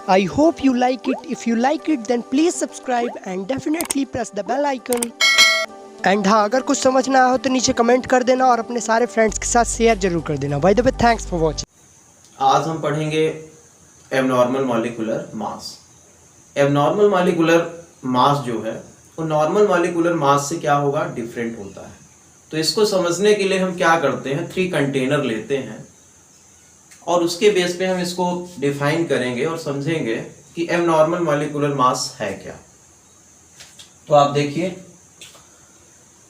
I hope you like it. If you like it then please subscribe and definitely press the bell icon. And हाँ, अगर कुछ समझ ना हो तो नीचे कमेंट कर देना और अपने सारे फ्रेंड्स के साथ शेयर जरूर कर देना। By the way, thanks for watching. आज हम पढ़ेंगे एबनॉर्मल मॉलिक्यूलर मास। एबनॉर्मल मॉलिक्यूलर मास जो है वो नॉर्मल मॉलिक्यूलर मास से क्या होगा, डिफरेंट होता है। तो इसको समझने के लिए हम क्या करते हैं, 3 कंटेनर लेते हैं और उसके बेस पे हम इसको डिफाइन करेंगे और समझेंगे कि एबनॉर्मल मॉलिक्यूलर मास है क्या। तो आप देखिए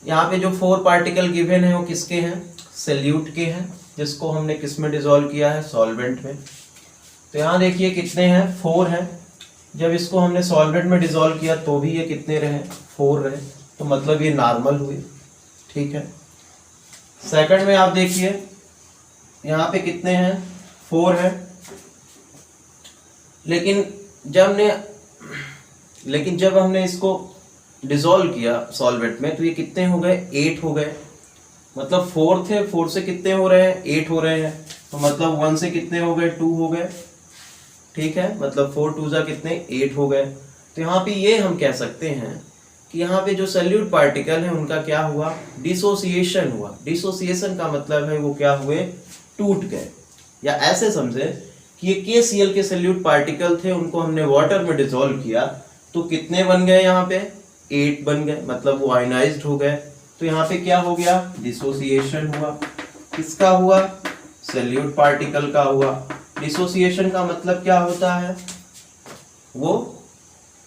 यहाँ पे जो 4 पार्टिकल गिवन है वो किसके हैं, सल्यूट के हैं, जिसको हमने किस में डिसॉल्व किया है, सॉल्वेंट में। तो यहाँ देखिए कितने हैं, 4 हैं। जब इसको हमने सॉल्वेंट में डिसॉल्व किया तो भी ये कितने रहे, 4 रहे। तो मतलब ये नॉर्मल हुए, ठीक है। सेकंड में आप देखिए यहाँ पे कितने हैं, 4 है। लेकिन जब हमने इसको डिसॉल्व किया सॉल्वेंट में तो ये कितने हो गए, 8 हो गए। मतलब 4 थे, 4 से कितने हो रहे हैं, 8 हो रहे हैं। तो मतलब 1 से कितने हो गए, 2 हो गए, ठीक है। मतलब 4 2 जा कितने, 8 हो गए। तो यहाँ पे ये हम कह सकते हैं कि यहाँ पे जो सल्यूट पार्टिकल है उनका क्या हुआ, डिसोसिएशन हुआ। डिसोसिएशन का मतलब है वो क्या हुए, टूट गए। या ऐसे समझे कि ये KCl के सल्यूट पार्टिकल थे, उनको हमने वाटर में डिसॉल्व किया तो कितने बन गए, यहाँ पे 8 बन गए। मतलब वो आयनाइज्ड हो गए। तो यहाँ पे क्या हो गया, डिसोसिएशन हुआ। किसका हुआ, सल्यूट पार्टिकल का हुआ। डिसोसिएशन का मतलब क्या होता है, वो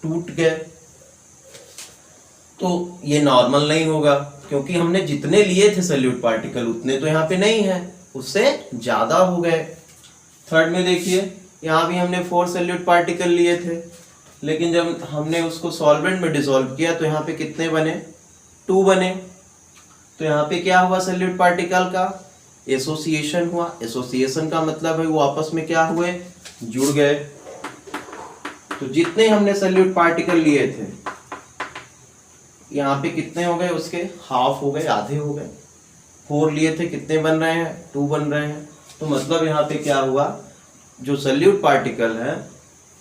टूट गए। तो ये नॉर्मल नहीं होगा क्योंकि हमने जितने लिए थे सल्यूट पार्टिकल उतने तो यहाँ पे नहीं है, उससे ज्यादा हो गए। थर्ड में देखिए यहाँ भी हमने 4 सल्यूट पार्टिकल लिए थे, लेकिन जब हमने उसको सॉल्वेंट में डिसॉल्व किया तो यहाँ पे कितने बने, 2 बने। तो यहाँ पे क्या हुआ, सल्यूट पार्टिकल का एसोसिएशन हुआ। एसोसिएशन का मतलब है वो आपस में क्या हुए, जुड़ गए। तो जितने हमने सल्यूट पार्टिकल लिए थे यहाँ पे कितने हो गए, उसके हाफ हो गए, आधे हो गए। 4 लिए थे, कितने बन रहे हैं, 2 बन रहे हैं। तो मतलब यहाँ पे क्या हुआ, जो सल्यूट पार्टिकल है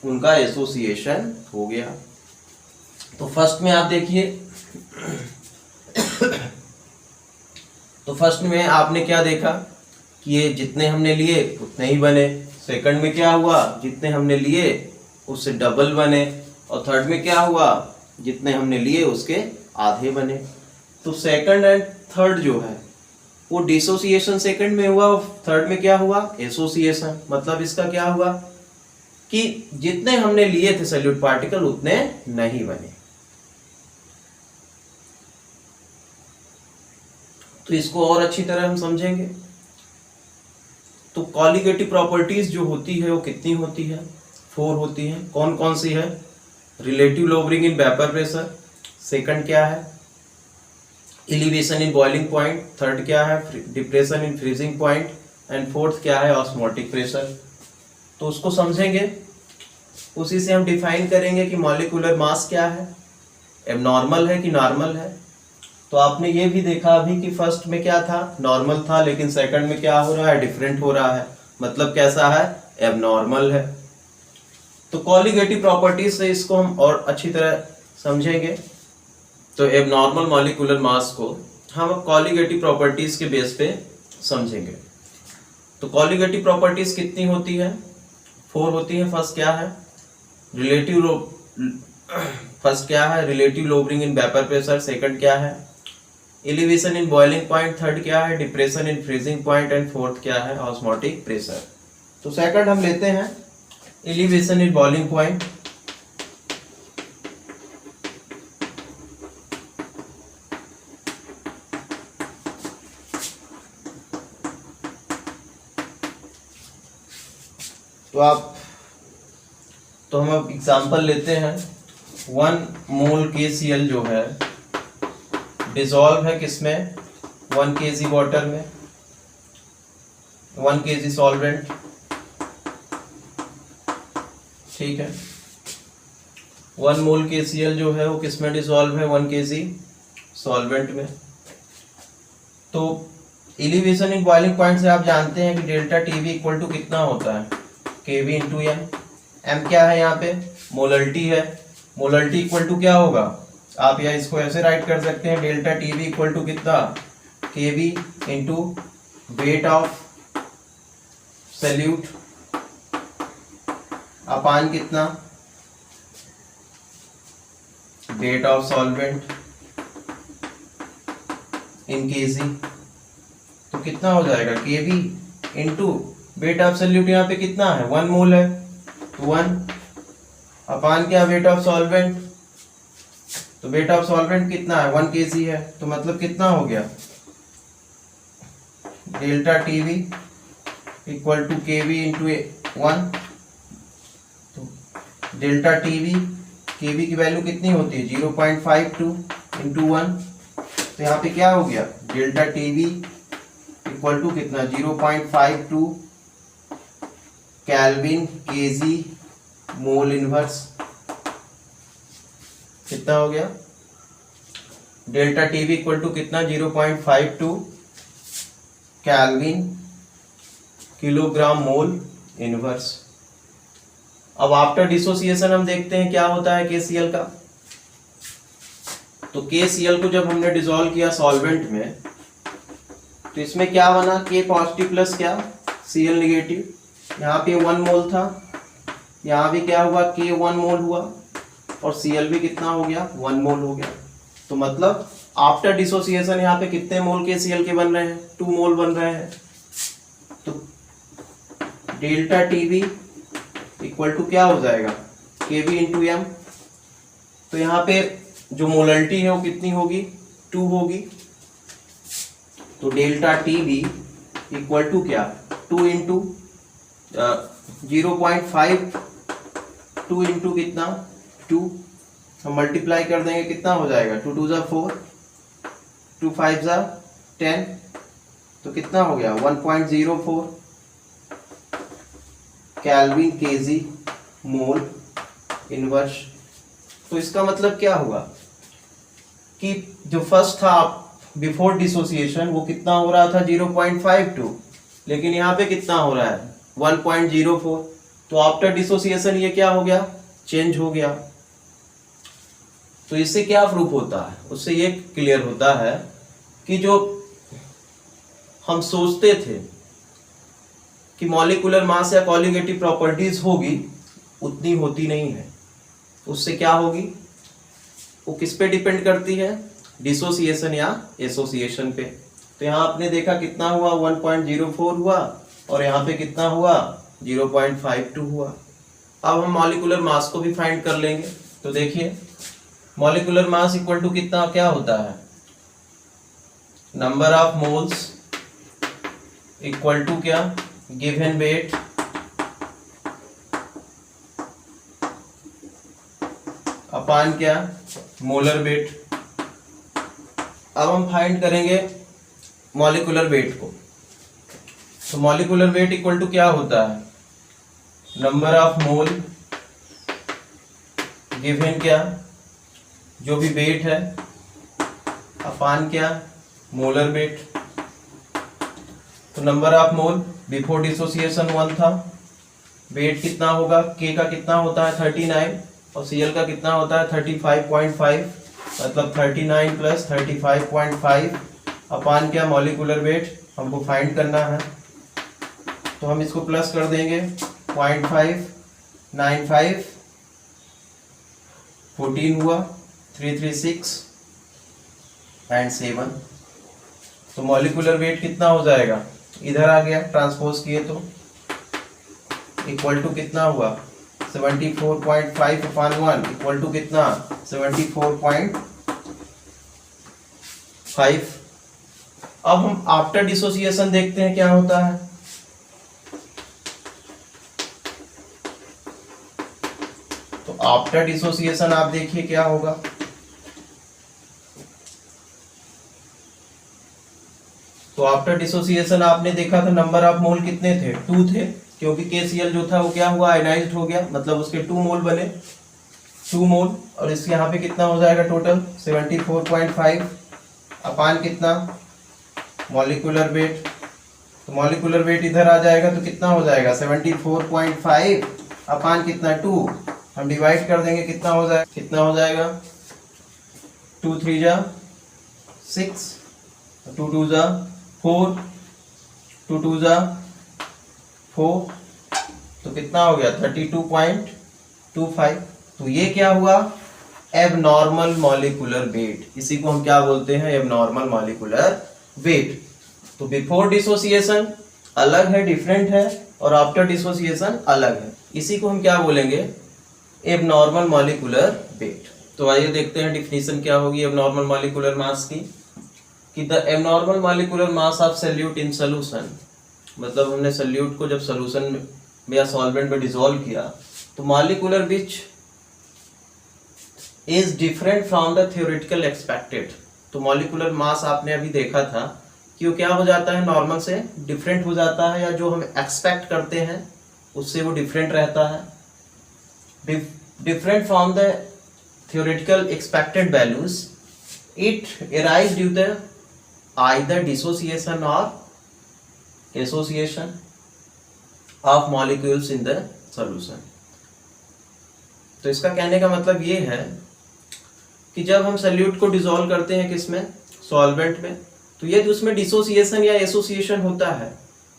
उनका एसोसिएशन हो गया। तो फर्स्ट में आप देखिए तो फर्स्ट में आपने क्या देखा कि ये जितने हमने लिए उतने ही बने। सेकंड में क्या हुआ, जितने हमने लिए उससे डबल बने। और थर्ड में क्या हुआ, जितने हमने लिए उसके आधे बने। तो सेकंड एंड थर्ड जो है वो डिसोसिएशन सेकंड में हुआ, थर्ड में क्या हुआ, एसोसिएशन। मतलब इसका क्या हुआ कि जितने हमने लिए थे सल्यूट पार्टिकल उतने नहीं बने। तो इसको और अच्छी तरह हम समझेंगे तो कॉलिगेटिव प्रॉपर्टीज जो होती है वो कितनी होती है, 4 होती है। कौन कौन सी है, relative lowering in vapour pressure, second क्या है, elevation in boiling point, third क्या है, depression in freezing point, and fourth क्या है, ऑस्मोटिक प्रेशर। तो उसको समझेंगे, उसी से हम डिफाइन करेंगे कि मॉलिक्यूलर मास क्या है, एबनॉर्मल है कि नॉर्मल है। तो आपने ये भी देखा अभी कि फर्स्ट में क्या था, नॉर्मल था, लेकिन सेकंड में क्या हो रहा है, डिफरेंट हो रहा है। मतलब कैसा है, एबनॉर्मल है। तो कॉलिगेटिव प्रॉपर्टीज से इसको हम और अच्छी तरह समझेंगे। तो एबनॉर्मल मॉलिक्यूलर मास को हम कॉलिगेटिव प्रॉपर्टीज के बेस पे समझेंगे। तो कॉलिगेटिव प्रॉपर्टीज कितनी होती है, 4 होती है। फर्स्ट क्या है, relative lowering in vapour pressure, second क्या है, elevation in boiling point, third क्या है, depression in freezing point, and fourth क्या है, ऑस्मोटिक प्रेशर। तो सेकंड हम लेते हैं एलिवेशन इन बॉइलिंग पॉइंट। तो हम अब एग्जांपल लेते हैं। 1 मोल KCl जो है डिसॉल्व है किसमें, 1 kg वाटर में, 1 kg सॉल्वेंट, ठीक है। 1 मोल KCl जो है वो किसमें डिसॉल्व है, 1 kg सॉल्वेंट में। तो एलिवेशन इन बॉइलिंग पॉइंट से आप जानते हैं कि डेल्टा टीवी इक्वल टू कितना होता है, केवी इंटू एन। m क्या है यहाँ पे, मोलरिटी है। मोलरिटी इक्वल टू क्या होगा, आप यहाँ इसको ऐसे राइट कर सकते हैं, डेल्टा टीवी इक्वल टू कितना, केवी इंटू वेट ऑफ सल्यूट अपान कितना, weight of solvent in KG. तो कितना हो जाएगा, केवी इंटू वेट ऑफ सल्यूट यहाँ पे कितना है, 1 मोल है, तो 1 अपान क्या, वेट ऑफ सॉल्वेंट, तो वेट ऑफ सॉल्वेंट कितना है, 1 केजी है। तो मतलब कितना हो गया, delta TV equal to KV into 1। तो डेल्टा टीवी, केवी की वैल्यू कितनी होती है, 0.52 इंटू 1। तो यहाँ पे क्या हो गया, डेल्टा टीवी इक्वल टू कितना, 0.52 केल्विन केजी मोल इनवर्स। कितना हो गया, डेल्टा टीवी इक्वल टू कितना, 0.52 केल्विन किलोग्राम मोल इनवर्स। अब आफ्टर डिसोसिएशन हम देखते हैं क्या होता है KCl का। तो KCl को जब हमने डिसॉल्व किया सॉल्वेंट में, तो इसमें क्या बना, K पॉजिटिव प्लस क्या, Cl निगेटिव। यहाँ पे 1 मोल था, यहाँ भी क्या हुआ, K 1 मोल हुआ, और Cl भी कितना हो गया, 1 मोल हो गया। तो मतलब आफ्टर डिसोसिएशन यहाँ पे कितने मोल KCl के बन रहे हैं, 2 मोल बन रहे हैं। तो डेल्टा टीवी इक्वल टू क्या हो जाएगा, केवी इंटू एम। तो यहाँ पे जो मोलरिटी है वो कितनी होगी, 2 होगी। तो डेल्टा टीवी इक्वल टू क्या, 2 इंटू 0.52 इंटू कितना, 2। हम मल्टीप्लाई कर देंगे, कितना हो जाएगा, 2 2 4, 2 5 10। तो कितना हो गया, 1.04 केल्विन केजी मोल इनवर्स। तो इसका मतलब क्या हुआ कि जो फर्स्ट था बिफोर डिसोसिएशन वो कितना हो रहा था, 0.52, लेकिन यहाँ पे कितना हो रहा है, 1.04। तो आफ्टर डिसोसिएशन ये क्या हो गया, चेंज हो गया। तो इससे क्या प्रूफ होता है, उससे ये क्लियर होता है कि जो हम सोचते थे कि मॉलिक्यूलर मास या कॉलिगेटिव प्रॉपर्टीज होगी, उतनी होती नहीं है। उससे क्या होगी, वो किस पे डिपेंड करती है, डिसोसिएशन या एसोसिएशन पे। तो यहाँ आपने देखा कितना हुआ, 1.04 हुआ, और यहाँ पे कितना हुआ, 0.52 हुआ। अब हम मॉलिक्यूलर मास को भी फाइंड कर लेंगे। तो देखिए मॉलिक्यूलर मास इक्वल टू कितना क्या होता है, number of moles equal to क्या, गिवन वेट अपान क्या, मोलर वेट। अब हम फाइंड करेंगे मॉलिक्यूलर वेट को। तो मॉलिक्यूलर वेट इक्वल टू क्या होता है, नंबर ऑफ मोल गिवन क्या, जो भी वेट है, अपान क्या, मोलर वेट। तो number of mole before dissociation 1 था, वेट कितना होगा, K का कितना होता है 39, और Cl का कितना होता है 35.5, मतलब 39 प्लस 35.5 अपान क्या, मॉलिक्यूलर वेट हमको फाइंड करना है। तो हम इसको प्लस कर देंगे, 0.595 14 हुआ, 336 एंड 7। तो मॉलिक्यूलर वेट कितना हो जाएगा, इधर आ गया, ट्रांसपोज किए तो इक्वल टू कितना हुआ, 74.5 अपान 1 इक्वल टू कितना, 74.5। अब हम आफ्टर डिसोसिएशन देखते हैं क्या होता है। तो आफ्टर डिसोसिएशन आप देखिए क्या होगा। तो आफ्टर डिसोसिएशन आपने देखा था नंबर ऑफ मोल कितने थे, 2 थे, क्योंकि KCl जो था वो क्या हुआ, आयनाइज्ड हो गया, मतलब उसके 2 मोल बने, 2 मोल। और इसके यहाँ पे कितना हो जाएगा टोटल, 74.5 अपान कितना, मॉलिक्यूलर वेट। तो मॉलिक्यूलर वेट इधर आ जाएगा तो कितना हो जाएगा, 74.5 अपान कितना 2, हम डिवाइड कर देंगे कितना हो जाएगा 2 3 जा 6, 2 2 जा 4, 2 2 जा 4, तो कितना हो गया 32.25। तो ये क्या हुआ, एबनॉर्मल मॉलिक्यूलर वेट। इसी को हम क्या बोलते हैं, एबनॉर्मल मॉलिक्यूलर वेट। तो बिफोर डिसोसिएशन अलग है, डिफरेंट है, और आफ्टर डिसोसिएशन अलग है। इसी को हम क्या बोलेंगे, एबनॉर्मल मॉलिक्यूलर वेट। तो आइए देखते हैं डिफिनीशन क्या होगी एबनॉर्मल मॉलिक्यूलर मास की। कि the abnormal molecular mass of solute in solution, मतलब हमने सॉल्यूट को जब सॉल्यूशन में या सॉल्वेंट में डिसॉल्व किया तो molecular which is different from the theoretical expected. तो मॉलिक्यूलर मास आपने अभी देखा था कि वो क्या हो जाता है, नॉर्मल से डिफरेंट हो जाता है, या जो हम एक्सपेक्ट करते हैं उससे वो डिफरेंट रहता है। Different from the theoretical expected values, it arises due to either dissociation or association of molecules in the solution। तो इसका कहने का मतलब ये है कि जब हम सॉल्यूट को डिसॉल्व करते हैं किसमें, सॉल्वेंट में, तो यदि उसमें डिसोसिएशन या एसोसिएशन होता है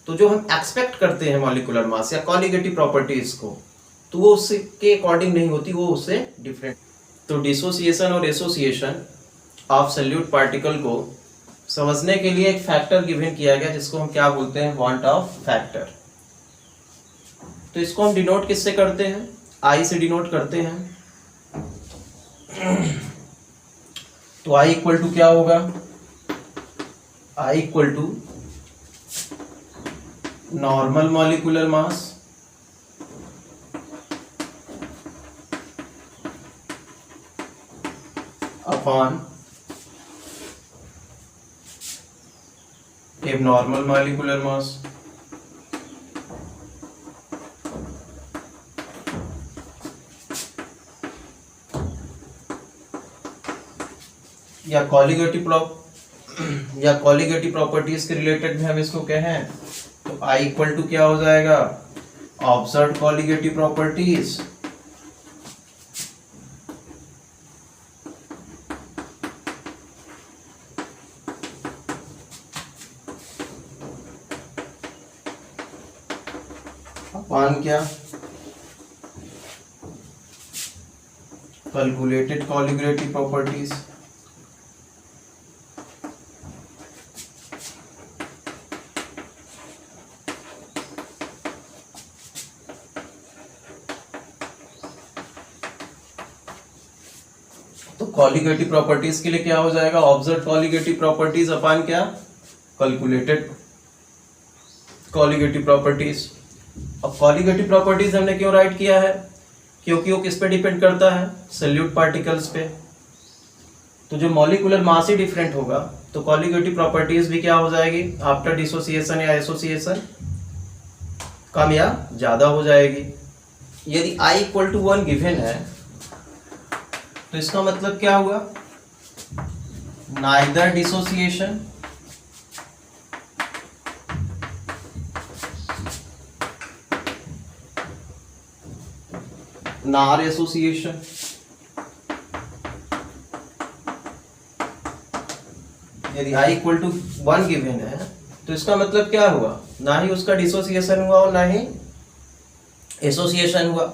तो जो हम एक्सपेक्ट करते हैं मॉलिक्यूलर मास या कॉलिगेटिव प्रॉपर्टीज को, तो वो उसके अकॉर्डिंग नहीं होती, वो उससे डिफरेंट। तो डिसोसिएशन और एसोसिएशन ऑफ सॉल्यूट पार्टिकल को समझने के लिए एक फैक्टर गिवन किया गया जिसको हम क्या बोलते हैं, वांट ऑफ फैक्टर। तो इसको हम डिनोट किससे करते हैं, आई से डिनोट करते हैं। तो आई इक्वल टू क्या होगा, i equal to normal molecular mass upon abnormal molecular mass. या कॉलिगेटिव प्रॉपर्टीज के रिलेटेड में हम इसको कहें तो आई इक्वल टू क्या हो जाएगा, ऑब्जर्व्ड कॉलिगेटिव प्रॉपर्टीज अपॉन क्या, कैलकुलेटेड कॉलिगेटिव प्रॉपर्टीज। तो कॉलिगेटिव प्रॉपर्टीज के लिए क्या हो जाएगा, ऑब्जर्व कॉलिगेटिव प्रॉपर्टीज अपॉन क्या, कैलकुलेटेड कॉलिगेटिव प्रॉपर्टीज। अब कॉलिगेटिव प्रॉपर्टीज हमने क्यों राइट किया है, क्योंकि वो किस पे डिपेंड करता है, सॉल्यूट पार्टिकल्स पे। तो जो मॉलिक्यूलर मास ही डिफरेंट होगा तो कॉलिगेटिव प्रॉपर्टीज भी क्या हो जाएगी, आफ्टर डिसोसिएशन या एसोसिएशन कम या ज्यादा हो जाएगी। यदि I इक्वल टू 1 गिवन है तो इसका मतलब क्या हुआ, नाइदर डिसोसिएशन नॉर एसोसिएशन। यदि I इक्वल टू 1 गिवन है तो इसका मतलब क्या हुआ, ना ही उसका डिसोसिएशन हुआ और ना ही एसोसिएशन हुआ।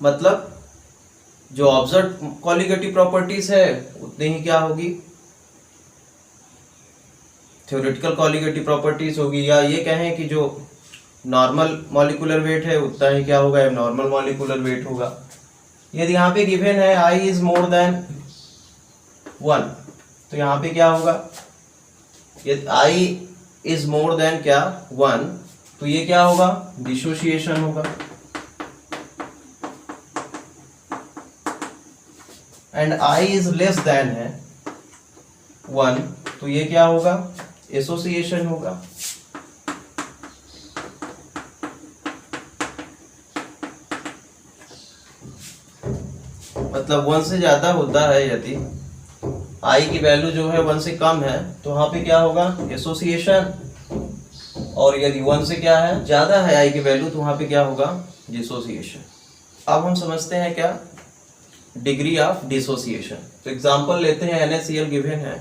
मतलब जो ऑब्जर्व कॉलिगेटिव प्रॉपर्टीज है उतनी ही क्या होगी, थ्योरेटिकल कॉलिगेटिव प्रॉपर्टीज होगी। या ये कहें कि जो नॉर्मल मॉलिक्यूलर वेट है उतना ही क्या होगा, एबनॉर्मल मॉलिक्यूलर वेट होगा। यदि यहाँ पे गिवन है I इज मोर देन 1 तो यहाँ पे क्या होगा, यदि I इज मोर देन क्या 1 तो ये क्या होगा, डिसोसिएशन होगा। And I is less than है 1 तो ये क्या होगा, एसोसिएशन होगा। मतलब 1 से ज्यादा होता है, यदि I की वैल्यू जो है 1 से कम है तो वहां पे क्या होगा, एसोसिएशन। और यदि 1 से क्या है, ज्यादा है I की वैल्यू तो वहां पे क्या होगा, डिसोसिएशन। अब हम समझते हैं क्या, डिग्री ऑफ डिसोसिएशन। तो एग्जांपल लेते हैं, NaCl गिवन है,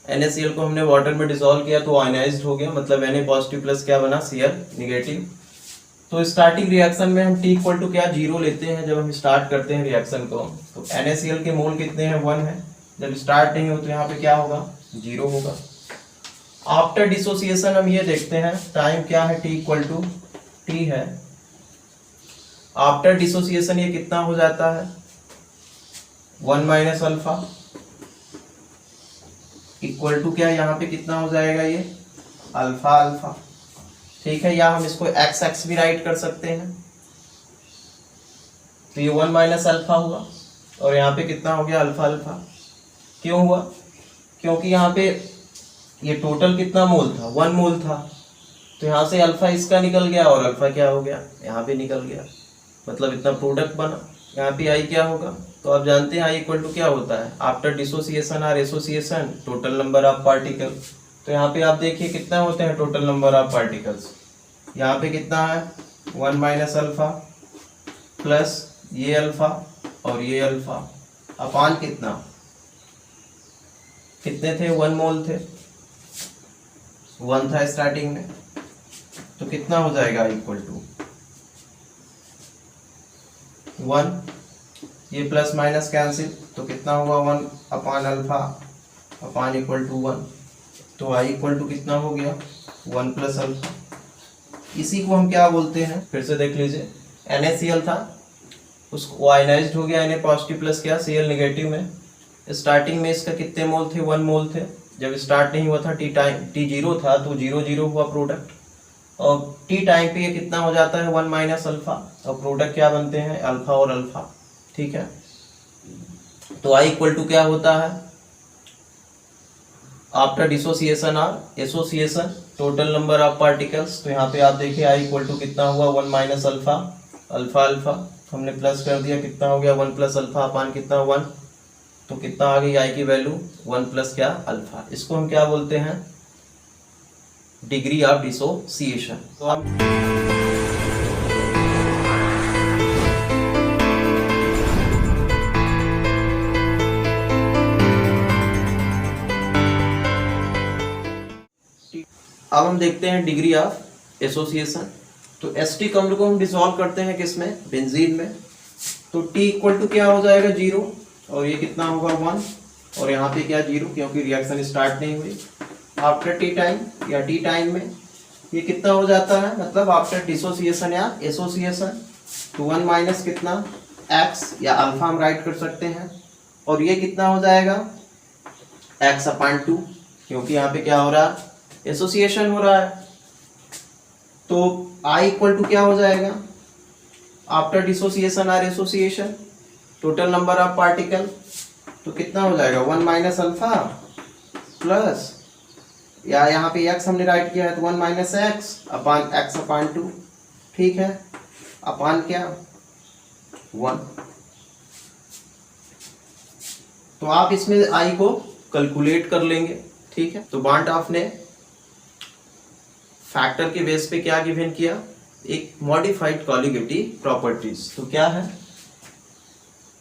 NaCl को हमने वाटर में डिसॉल्व किया तो आयनाइज्ड हो गया, मतलब Na पॉजिटिव प्लस क्या बना, Cl निगेटिव। तो स्टार्टिंग रिएक्शन में हम T इक्वल टू क्या, 0 लेते हैं जब हम स्टार्ट करते हैं रिएक्शन को। तो NaCl के मोल कितने हैं, 1 है। जब स्टार्ट नहीं हो तो यहाँ पे क्या होगा, 0 होगा। आफ्टर डिसोसिएशन हम ये देखते हैं, टाइम क्या है, T इक्वल टू T है। आफ्टर डिसोसिएशन ये कितना हो जाता है, 1 माइनस अल्फा इक्वल टू क्या, यहाँ पे कितना हो जाएगा ये, अल्फा अल्फा। ठीक है, या हम इसको एक्स एक्स भी राइट कर सकते हैं। तो ये 1 माइनस अल्फा हुआ और यहाँ पे कितना हो गया, अल्फा अल्फा। क्यों हुआ, क्योंकि यहाँ पे ये टोटल कितना मोल था, 1 मोल था। तो यहाँ से अल्फा इसका निकल गया और अल्फा क्या हो गया, यहाँ पे निकल गया, मतलब इतना प्रोडक्ट बना। यहाँ पे आई क्या होगा, तो आप जानते हैं आई इक्वल टू क्या होता है, आफ्टर डिसोसिएशन और association total number of particle. तो यहाँ पे आप देखिए कितना होते हैं टोटल नंबर ऑफ पार्टिकल्स, यहाँ पे कितना है, 1 माइनस अल्फा प्लस ये अल्फा और ये अल्फा अपान कितना, कितने थे, 1 मोल थे, 1 था स्टार्टिंग में। तो कितना हो जाएगा इक्वल टू 1, ये प्लस माइनस कैंसिल, तो कितना हुआ, 1 upon alpha upon equal to 1। तो आई इक्वल टू कितना हो गया, 1 प्लस अल्फा। इसी को हम क्या बोलते हैं, फिर से देख लीजिए, NaCl था, उसको आयनाइज्ड हो गया, Na पॉजिटिव प्लस क्या, Cl निगेटिव में। स्टार्टिंग में इसका कितने मोल थे, 1 मोल थे। जब स्टार्ट नहीं हुआ था, T 0 था, तो 0 0 हुआ प्रोडक्ट। और T टाइम पे ये कितना हो जाता है, 1 माइनस अल्फा, और प्रोडक्ट क्या बनते हैं, अल्फा और अल्फा। ठीक है, तो आई इक्वल टू क्या होता है, आफ्टर डिसोसिएशन और association total number of particles. तो यहाँ पे आप देखिए आई इक्वल टू कितना हुआ, 1 माइनस अल्फा अल्फा अल्फा, हमने प्लस कर दिया, कितना हो गया, 1 प्लस अल्फा अपान कितना, 1। तो कितना आ गई आई की वैल्यू, 1 प्लस क्या, अल्फा। इसको हम क्या बोलते हैं, डिग्री ऑफ डिसोसिएशन। तो आप अब हम देखते हैं डिग्री ऑफ एसोसिएशन। तो एसिटिक अम्ल को हम डिसॉल्व करते हैं किसमें, बेंजीन में। तो T इक्वल टू क्या हो जाएगा, 0, और ये कितना होगा, 1, और यहाँ पे क्या, 0, क्योंकि रिएक्शन स्टार्ट नहीं हुई। आफ्टर T टाइम या T टाइम में ये कितना हो जाता है, मतलब आफ्टर डिसोसिएशन या एसोसिएशन, तो 1 माइनस कितना, x या अल्फा हम राइट कर सकते हैं, और ये कितना हो जाएगा, x अपान 2, क्योंकि यहाँ पे क्या हो रहा है, एसोसिएशन हो रहा है। तो I इक्वल टू क्या हो जाएगा, आफ्टर डिसोसिएशन और association total number of particle. तो कितना हो जाएगा, 1 माइनस अल्फा प्लस, या यहाँ पे x हमने राइट किया है, तो 1 माइनस एक्स अपान x अपान 2। ठीक है, अपान क्या, 1। तो आप इसमें I को कैलकुलेट कर लेंगे। ठीक है, तो बार्ट ऑफ ने फैक्टर के बेस पे क्या गिवन किया, एक मॉडिफाइड कॉलीगेटी प्रॉपर्टीज। तो क्या है,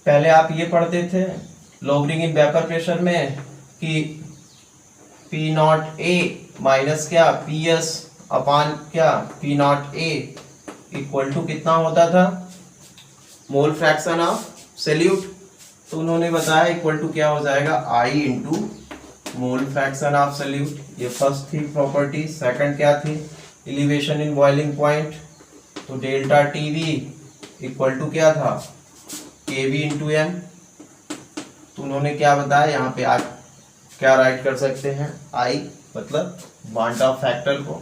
पहले आप ये पढ़ते थे लॉगरिंग इन वेपर प्रेशर में कि P नॉट A माइनस क्या, PS अपान क्या, P naught A equal to कितना होता था, मोल फ्रैक्शन ऑफ सॉल्यूट। तो उन्होंने बताया इक्वल टू क्या हो जाएगा, I into mole fraction of solute. ये फर्स्ट थी प्रॉपर्टी। सेकंड क्या थी, एलिवेशन इन बॉइलिंग पॉइंट। तो डेल्टा टीवी इक्वल टू क्या था, केवी इंटू एम। तो उन्होंने क्या बताया, यहाँ पे आप क्या राइट कर सकते हैं, आई मतलब बार्ट ऑफ फैक्टर को।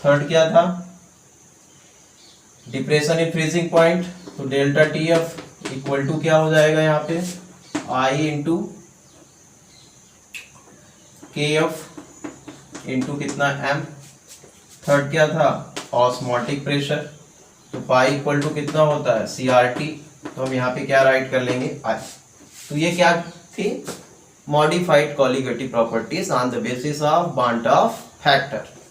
थर्ड क्या था, डिप्रेशन इन फ्रीजिंग पॉइंट। तो delta T F equal to क्या हो जाएगा, यहाँ पे I into K F into कितना एम। थर्ड क्या था, ऑस्मोटिक प्रेशर। तो पाई इक्वल टू कितना होता है, सी आर टी। तो हम यहाँ पे क्या राइट कर लेंगे, आई। तो ये क्या थी, modified colligative properties on the basis of बार्ट ऑफ फैक्टर।